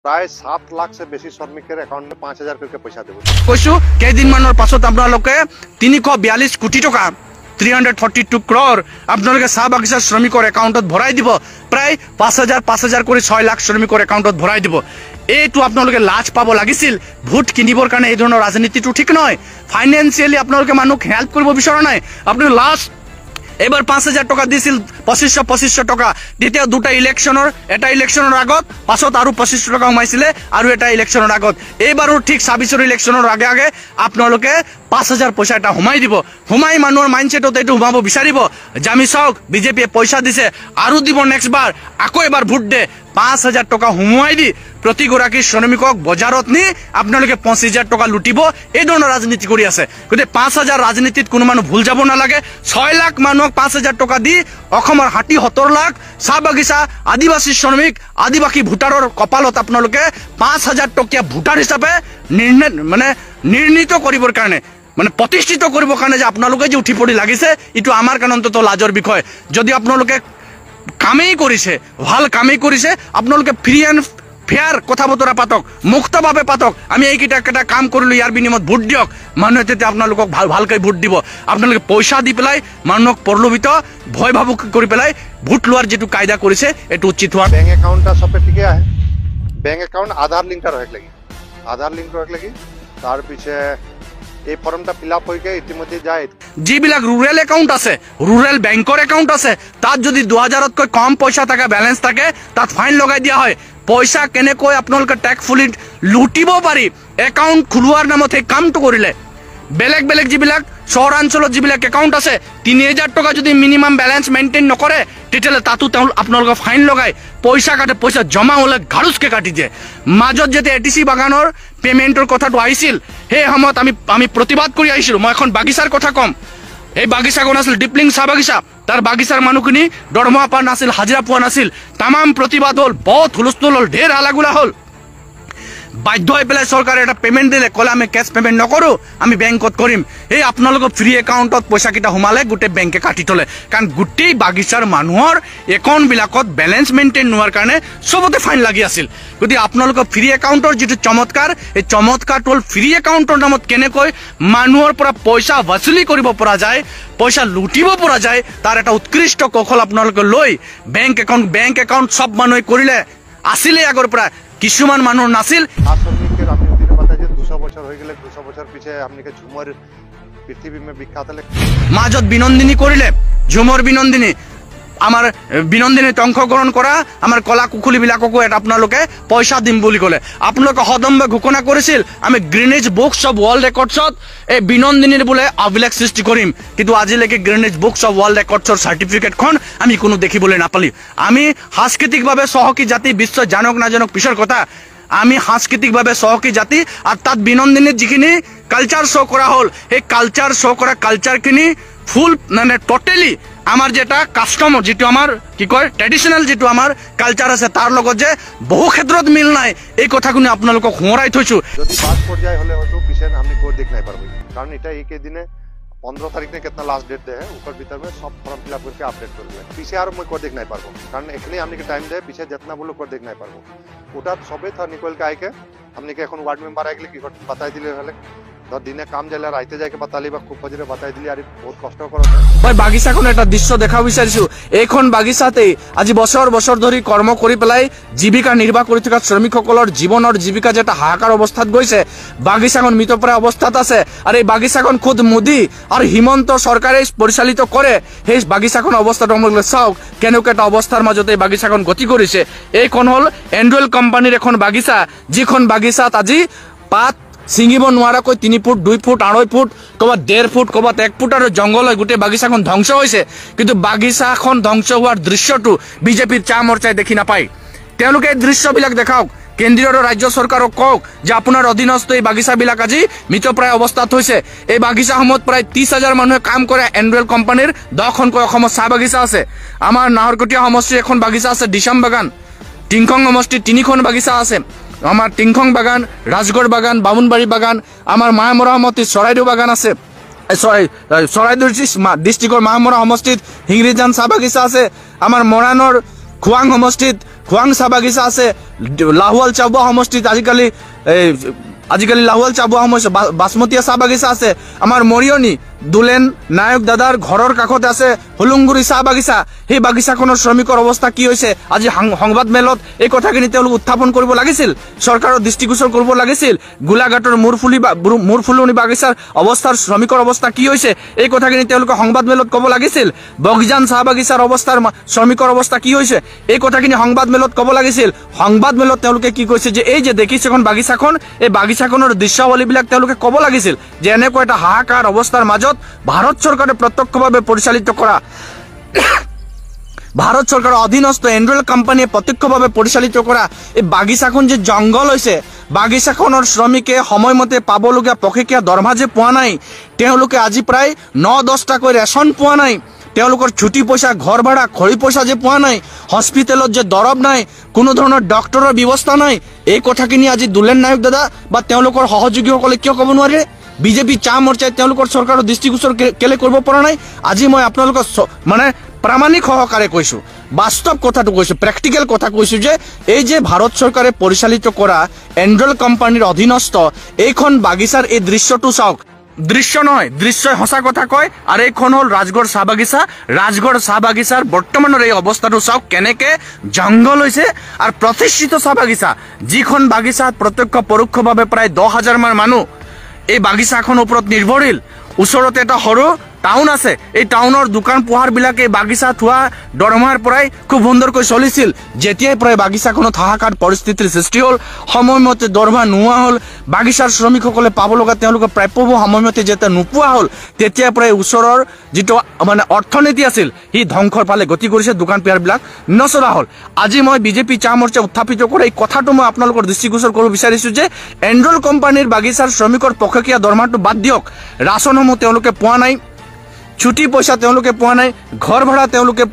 प्राय 7 लाख से बेसी श्रमिकर एकाउंट में 5,000 करके पैसा देव कैसो केदिनमाনৰ পাছত আপোনালোকে 342 কোটি টকা 342 crore আপোনালোকে চাহ বাগিচা শ্ৰমিকৰ একাউণ্টত ভৰাই দিব প্ৰায় 5,000 কৰি 6 লাখ শ্ৰমিকৰ একাউণ্টত ভৰাই দিব এইটো আপোনালোকে লাজ পাব লাগিছিল ভোট কিনিবৰ কাৰণে এই ধৰণৰ ৰাজনীতিটো ঠিক নহয় ফাইনান্সিয়ালি আপোনালোকে মানুহক হেল্প কৰিব বিচৰা নাই আপুনি লাষ্ট এবাৰ 5,000 টকা দিছিল 2500 টকা দ্বিতীয় দুটা ইলেকশনৰ এটা ইলেকশনৰ আগত পাছত আৰু 2500 টকা উমাইছিলে আৰু এটা ইলেকশনৰ আগত এবাৰো ঠিক 26 ইলেকশনৰ আগে আগে আপোনালোকে 5,000 পইচা এটা হুমাই দিব হুমাই মানুহৰ মাইন্ডসেটত এইটো হুমাব বিচাৰিব জামি চাওক বিজেপি পইচা দিছে আৰু দিব নেক্সট বাৰ আকৌ এবাৰ ভোট দে 5,000 টকা হুমাই দি प्रतिगराकी श्रमिকক বজাৰত নি আপোনালোকে 25,000 টকা লুটিব এই ধৰণৰ ৰাজনীতি কৰি আছে গতে 5,000 ৰাজনীতিত কোনো মানুহ ভুল যাব নালাগে 6 লাখ মানুহক 5,000 টকা দি অসমৰ 70 লাখ চাহ বাগিচা আদিবাসী শ্ৰমিক আদিবাসী ভোটাৰৰ কপালত আপোনালোকে 5,000 টকা ভোটাৰ হিচাপে নিৰ্ণিত কৰিবৰ কাৰণে মানে প্ৰতিষ্ঠিত কৰিবৰ কাৰণে যে আপোনালোকে যে উঠি পৰি লাগিছে ইটো আমাৰ কাৰণত লাজৰ বিষয় যদি আপোনালোকে কামেই কৰিছে ভাল কামেই কৰিছে আপোনালোকে ফ্ৰী এণ্ড ফেয়াৰ কথা বতৰা পাতক মুক্তভাবে পাতক আমি এইকেইটা কাম কৰিলো ইয়াৰ বিনিময়ত ভোট দিয়ক মানুহে তেতিয়া আপোনালোকক ভালকৈ ভোট দিব আপোনালোকে পইচা দি পেলাই মানুহক প্ৰলোভিত ভয় ভাবুক কৰি পেলাই ভোট লোৱাৰ যেটো কায়দা কৰিছে এটো উচিত হোৱা बैंक अकाउंट सब ठीक है बैंक अकाउंट आधार लिंक रहे तार पीछे এই ফর্মটা ফিল আপ হইকে ইতিমধ্যে যায় যিবিলাক রুরাল একাউন্ট আছে রুরাল ব্যাংকৰ একাউন্ট আছে তাত যদি 2000 তকৈ কম পইচা থাকে ব্যালেন্স থাকে তাত ফাইন লগাই দিয়া হয় পইচা কেনেকৈ আপোনালোকে ট্যাক্সফুলি লুটিব পাৰি একাউন্ট খুলোৱাৰ নামত এই কামটো কৰিলে বেলেগ বেলেগ যিবিলাক শহৰাঞ্চলত যিবিলাক একাউন্ট আছে 3,000 টকা যদি মিনিমাম ব্যালেন্স মেইনটেইন নকৰে তেতিয়ালে তাতো আপোনালোকে ফাইন লগাই পইচা কাটে পইচা জমা হলে ঘাৰুসকে কাটি দিয়ে মাজত যেতে এটিসি বাগানৰ পেমেন্টৰ কথাটো আহিছিল হে সময়ত আমি প্ৰতিবাদ কৰি আহিছিল মই এখন বাগিচাৰ কথা কম এই বাগিচাখন আছিল ডিপলিং চাহ বাগিচা তাৰ বাগিচাৰ মানুহখিনি দৰমহা পা নাছিল হাজিৰা পোৱা নাছিল तमाम প্ৰতিবাদ হল বহুত হুলস্থুল হল ঢেৰ হালাগুলা হল বাধ্য হৈ পেলাই চৰকাৰে এটা পেমেন্ট দিলে কলে আমি ক্যাশ পেমেন্ট নকৰো আমি বেংকত কৰিম এই আপোনালোকৰ ফ্ৰী একাউন্টত পইচা কিটা হুমালে গুটে বেংকে কাটি তলে কাৰণ গুটে বাগিচাৰ মানুহৰ একাউন্ট বিলাকত ব্যালেন্স মেইনটেইন নোৱাৰ কাৰণে সবতে ফাইন লাগি আছিল গতি আপোনালোকৰ ফ্ৰী একাউন্টৰ যেটো চমৎকাৰ এই চমৎকাৰ টল ফ্ৰী একাউন্টৰ নামত কেনেকৈ মানুহৰ পৰা পইচা वसूली কৰিব পৰা যায় পইচা লুটিব পৰা যায় তাৰ এটা উৎকৃষ্ট কৌশল আপোনালোকে লৈ বেংক একাউন্ট সব মানুহে কৰিলে আসিলে আগৰ পৰা কিছুমান মানুহ নাছিল শ্রমিকের আমি ওদিনে বাতাই যে 200 বছর হয়ে গেলে 200 বছর পিছে আপনাকে ঝুমর পৃথিবী মে বিখ্যাত মাজত বিনন্দিনী কৰিলে ঝুমৰ বিনন্দিনী আমাৰ বিনন্দিনী অংশগ্ৰহণ কৰা আমাৰ কলা কুকুলি বিলাককো এটা আপোনালোকে পইচা দিম বুলি ক'লে আপোনালোকে হদম্বে ঘোষণা কৰিছিল আমি গ্ৰিনিজ বুকস অফ ওয়াৰ্ল্ড ৰেকৰ্ডসত এই বিনন্দিনীৰ বুলে অভিলেখ সৃষ্টি কৰিম কিন্তু আজিলৈকে গ্ৰিনিজ বুকস অফ ওয়াৰ্ল্ড ৰেকৰ্ডসৰ সাৰ্টিফিকেটখন আমি কোনো দেখিবলৈ নাপালি আমি সাংস্কৃতিকভাৱে সহকী জাতি বিশ্ব জানক নাজানক পিছৰ কথা আমি সাংস্কৃতিকভাৱে সহকী জাতি আৰু তাত বিনন্দিনীৰ যিখিনি কালচাৰ শো কৰা হল এই কালচাৰ শো কৰা কালচাৰখিনি ফুল মানে টোটালি আমার যেটা কাস্টম যেটো আমার কি কয় ট্রেডিশনাল যেটো আমার কালচার আছে তার লগত যে বহু ক্ষেত্রত মিল নাই এই কথাগুলো আপোনালোকক হোঁৰাই থৈছো যদি বাদ পর্যায় হলে হয়তো পিছে আমি কোড দেখ নাই পারবো কারণ এটা एक दिने 15 तारीख ने कितना लास्ट डेट दे है ऊपर भीतर में सब फॉर्म फिल अप करके अपडेट कर दिया पीछे और मैं कोड देख नहीं पारबो कारण এখানে हमने के टाइम दे पीछे जितना बोलो कोड देख नहीं पारबो ওটা সবে था निकल के आके हमने के এখন ওয়ার্ড মেম্বার আইগলে কি বাতাই দিলে হলে দিনে কাম যাইলে রাইতে যাইকে বাতালি বা খুব ফজরে বাতাই দিলি আর বহুত কষ্ট করতে মই বাগিচাখন এটা দৃশ্য দেখা বিচাৰিছো এইখন বাগিচাতে আজি বছৰ ধৰি কৰ্ম কৰি পেলাই জীৱিকা নিৰ্বাহ কৰি থকা শ্ৰমিকসকলৰ জীৱনৰ জীৱিকা যেটা হাহাকাৰ অৱস্থাত গৈছে বাগিচাখন মৃতপ্ৰায় অৱস্থাত আছে আৰু এই বাগিচাখন খুদ মোদী আৰু হিমন্ত চৰকাৰে পৰিচালিত কৰে সেই বাগিচাখন অৱস্থাটো আমাক চাওক কেনেকুৱা এটা অৱস্থাৰ মাজতে এই বাগিচাখন গতি কৰিছে এইখন হল এন্ড্ৰয়েল কোম্পানীৰ এখন বাগিচা যিখন বাগিচাত আজি পাত সিঙ্গিব নোৱাৰাকৈ 3 ফুট 2 ফুট 2.5 ফুট কবাত 1.5 ফুট কবাত 1 ফুট আৰু জংগল হৈ গুটে বাগিচাখন ধ্বংস হৈছে কিন্তু বাগিচাখন ধ্বংস হোৱাৰ দৃশ্যটো বিজেপিৰ চা মৰ্চাই দেখি নাপায় তেওঁলোকে এই দৃশ্যবিলাক দেখাওক কেন্দ্ৰীয় আৰু ৰাজ্য চৰকাৰক কওক যে আপোনাৰ অধীনস্থ এই বাগিচাবিলাক আজি মৃতপ্ৰায় অৱস্থাত হৈছে এই বাগিচাসমূহত প্ৰায় 30,000 মানুহে কাম কৰে এন্ড্ৰয়েল কোম্পানীৰ 10খনকৈ অসমত চাহ বাগিচা আছে আমাৰ নাহৰকটীয়া সমষ্টিৰ এখন বাগিচা আছে দিশাম বাগান টিংখং সমষ্টিৰ 3খন বাগিচা আছে আমাৰ টিংখং বাগান ৰাজগড় বাগান বামুনবাড়ি বাগান আমাৰ মায়ামৰা সমষ্টিত চৰাইদেউ বাগান আছে চৰাইদেউ ডিস্ট্ৰিক্টৰ মায়ামৰা সমষ্টিত হিংৰিজান চাহ বাগিচা আছে আমাৰ মৰাণৰ খুৱাং সমষ্টিত খোৱাং চাহ বাগিচা আছে, লাহোৱাল চাবুৱা সমষ্টিত আজিকালি লাহোৱাল চাবুৱা সমষ্টি বাসমতীয়া চাহ বাগিচা আছে। আমাৰ মৰিয়নি দুলেন নায়ক দাদাৰ ঘৰৰ কাষত আছে হুলুংগুৰি চাহ বাগিচা। সেই বাগিচাখনৰ শ্ৰমিকৰ অৱস্থা কি হৈছে আজি সংবাদ মেলত এই কথাখিনি তেওঁলোক উত্থাপন কৰিব লাগিছিল, চৰকাৰৰ দৃষ্টিগোচৰ কৰিব লাগিছিল। গোলাঘাটৰ মূৰফুলনি বাগিচাৰ অৱস্থাৰ শ্ৰমিকৰ অৱস্থা কি হৈছে এই কথাখিনি তেওঁলোকে সংবাদ মেলত ক'ব লাগিছিল। বগিজান চাহ বাগিচাৰ অৱস্থাৰ শ্ৰমিকৰ অৱস্থা কি হৈছে এই কথাখিনি সংবাদ মেলত ক'ব লাগিছিল। সংবাদ মেলত তেওঁলোকে কি কৈছে যে এই যে দেখিছে এখন বাগিচাখন, এই বাগিচাখনৰ দৃশ্যাৱলীবিলাক তেওঁলোকে ক'ব লাগিছিল যে এনেকুৱা এটা হাহাকাৰ অৱস্থাৰ মাজত ভাৰত চৰকাৰে প্ৰত্যক্ষভাৱে পৰিচালিত কৰা, ভাৰত চৰকাৰৰ অধীনস্থ এনৰল কোম্পানীয়ে প্ৰত্যক্ষভাৱে পৰিচালিত কৰা এই বাগিচাখন যে জংঘল হৈছে, বাগিচাখনৰ শ্ৰমিকে সময়মতে পাবলগীয়া পষেকীয়া দৰমহা যে পোৱা নাই, তেওঁলোকে আজি প্ৰায় 9-10টাকৈ ৰেচন পোৱা নাই, তেওঁলোকৰ ছুটি পইচা, ঘৰ ভাড়া, খৰি পইচা যে পোৱা নাই, হস্পিটেলত যে দৰৱ নাই, কোনো ধৰণৰ ডক্টৰৰ ব্যৱস্থা নাই, এই কথাখিনি আজি দুলেন নায়ক দাদা বা তেওঁলোকৰ সহযোগীসকলে কিয় ক'ব নোৱাৰে? বিজেপি চাহ মৰ্চাই তেওঁলোকৰ চৰকাৰৰ দৃষ্টিগোচৰ কেলে কৰিব পৰা নাই? আজি মই আপোনালোকৰ মানে প্ৰামাণিক সহকাৰে কৈছো, বাস্তৱ কথাটো কৈছো, প্ৰেক্টিকেল কথা কৈছো যে এই যে ভাৰত চৰকাৰে পৰিচালিত কৰা এনৰল কোম্পানীৰ অধীনস্থ এইখন বাগিচাৰ এই দৃশ্যটো চাওক। দৃশ্য নহয়, দৃশ্যই সঁচা কথা কয়। আৰু এইখন হ'ল ৰাজগড় চাহ বাগিচা। ৰাজগড় চাহ বাগিচাৰ বৰ্তমানৰ এই অৱস্থাটো চাওক, কেনেকে জংঘল হৈছে। আৰু প্ৰতিষ্ঠিত চাহ বাগিচা, যিখন বাগিচাত প্ৰত্যক্ষ পৰোক্ষভাৱে প্ৰায় 10,000 মান মানুহ এই বাগিচাখনৰ ওপৰত নিৰ্ভৰশীল। ওচৰতে এটা সৰু টাউন আছে, এই টাউনৰ দোকান পোহাৰ বিলাকে বাগিচা থোৱা দৰমহাৰ পৰাই খুব সুন্দৰকৈ চলিছিল। যেতিয়াই প্ৰায় বাগিচাখনত হাহাকাৰ পৰিস্থিতিৰ সৃষ্টি হ'ল, সময়মতে দৰমহা নোহোৱা হ'ল, বাগিচাৰ শ্ৰমিকসকলে পাব লগা তেওঁলোকৰ প্ৰাপ্যবোৰ সময়মতে যেতিয়া নোপোৱা হ'ল, তেতিয়া প্ৰায় ওচৰৰ যিটো মানে অৰ্থনীতি আছিল সি ধ্বংসৰ ফালে গতি কৰিছে, দোকান পোহাৰবিলাক নচলা হ'ল। আজি মই বিজেপি চাহ মৰ্চা উত্থাপিত কৰা এই কথাটো মই আপোনালোকৰ দৃষ্টিগোচৰ কৰিব বিচাৰিছো যে এনৰল কোম্পানীৰ বাগিচাৰ শ্ৰমিকৰ পষেকীয়া দৰমহাটো বাদ দিয়ক, ৰাচনসমূহ তেওঁলোকে পোৱা নাই, ছুটি পইচা তেওঁলোকে পোৱা নাই, ঘৰ ভাড়া তেওঁলোকে